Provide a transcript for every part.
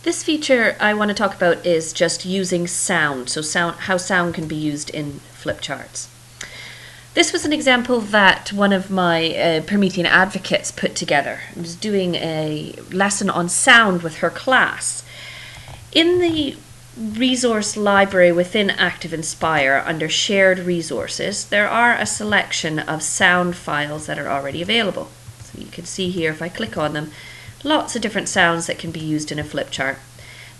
This feature I want to talk about is just using sound, so how sound can be used in flip charts. This was an example that one of my Promethean advocates put together. I was doing a lesson on sound with her class. In the resource library within Active Inspire under Shared Resources, there are a selection of sound files that are already available. So you can see here, if I click on them, lots of different sounds that can be used in a flip chart.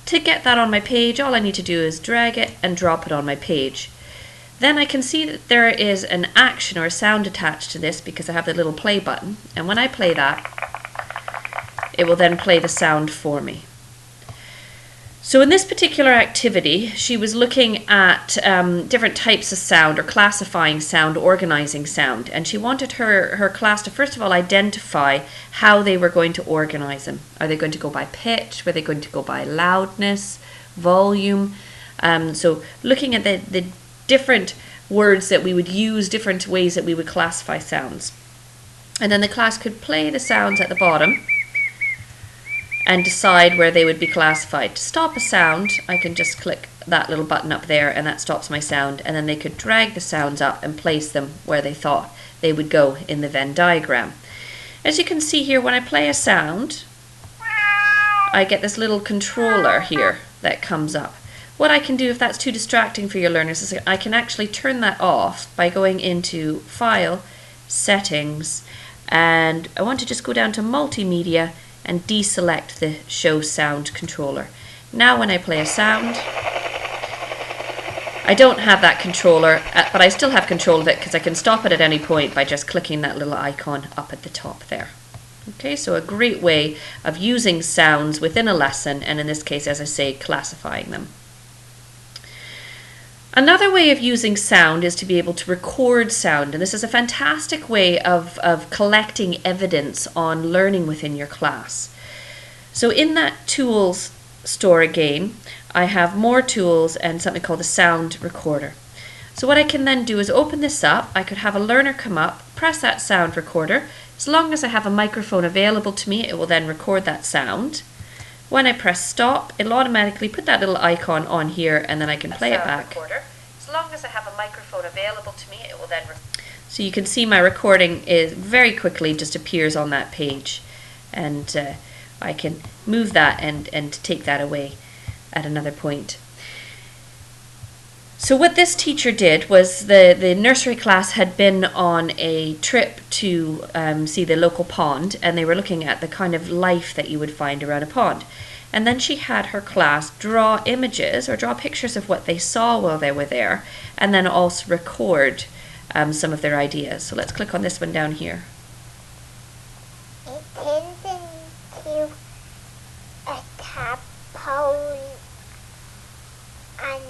To get that on my page, all I need to do is drag it and drop it on my page. Then I can see that there is an action or a sound attached to this because I have the little play button, and when I play that, it will then play the sound for me. So in this particular activity, she was looking at different types of sound, or classifying sound, organizing sound, and she wanted her class to first of all identify how they were going to organize them. Are they going to go by pitch? Were they going to go by loudness, volume? So looking at the different words that we would use, different ways that we would classify sounds. And then the class could play the sounds at the bottom and decide where they would be classified. To stop a sound, I can just click that little button up there and that stops my sound, and then they could drag the sounds up and place them where they thought they would go in the Venn diagram. As you can see here, when I play a sound, I get this little controller here that comes up. What I can do if that's too distracting for your learners is I can actually turn that off by going into File, Settings, and I want to just go down to Multimedia and deselect the Show Sound controller. Now when I play a sound, I don't have that controller, but I still have control of it because I can stop it at any point by just clicking that little icon up at the top there. Okay, so a great way of using sounds within a lesson, and in this case, as I say, classifying them. Another way of using sound is to be able to record sound, and this is a fantastic way of collecting evidence on learning within your class. So in that tools store again, I have more tools and something called a sound recorder. So what I can then do is open this up. I could have a learner come up, press that sound recorder. As long as I have a microphone available to me, it will then record that sound. When I press stop, it'll automatically put that little icon on here, and then I can play it back. As long as I have a microphone available to me, it will then. So you can see my recording is very quickly just appears on that page, and I can move that and take that away at another point. So what this teacher did was the nursery class had been on a trip to see the local pond, and they were looking at the kind of life that you would find around a pond. And then she had her class draw images or draw pictures of what they saw while they were there, and then also record some of their ideas. So let's click on this one down here. It turns into a tadpole, and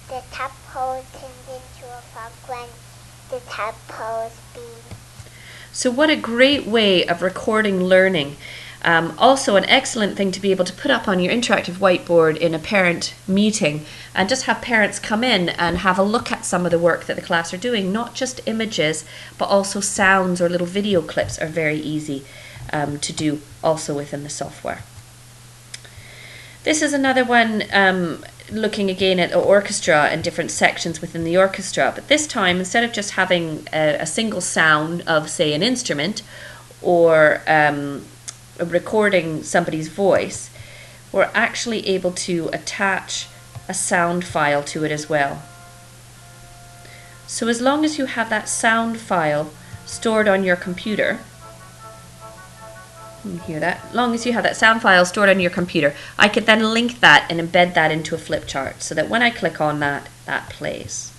the tadpole turns into a frog when the tadpole's been. So what a great way of recording learning. Also an excellent thing to be able to put up on your interactive whiteboard in a parent meeting, and just have parents come in and have a look at some of the work that the class are doing. Not just images, but also sounds or little video clips are very easy to do also within the software. This is another one looking again at the orchestra and different sections within the orchestra, but this time instead of just having a single sound of, say, an instrument or recording somebody's voice, we're actually able to attach a sound file to it as well. So as long as you have that sound file stored on your computer, you can hear that, as long as you have that sound file stored on your computer, I could then link that and embed that into a flip chart so that when I click on that, that plays.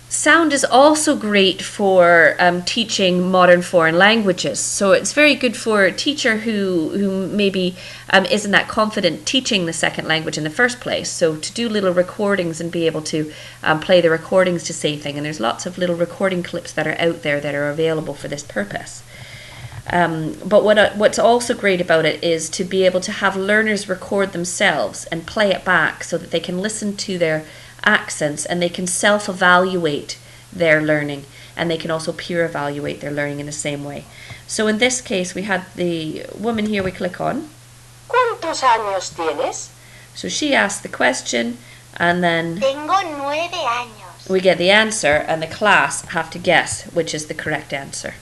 Sound is also great for teaching modern foreign languages. So it's very good for a teacher who maybe isn't that confident teaching the second language in the first place. So to do little recordings and be able to play the recordings to save things. And there's lots of little recording clips that are out there that are available for this purpose. But what's also great about it is to be able to have learners record themselves and play it back so that they can listen to their accents and they can self-evaluate their learning and they can also peer evaluate their learning in the same way. So in this case, we had the woman here we click on. ¿Cuántos años tienes? So she asked the question, and then Tengo 9 años. we get the answer, and the class have to guess which is the correct answer.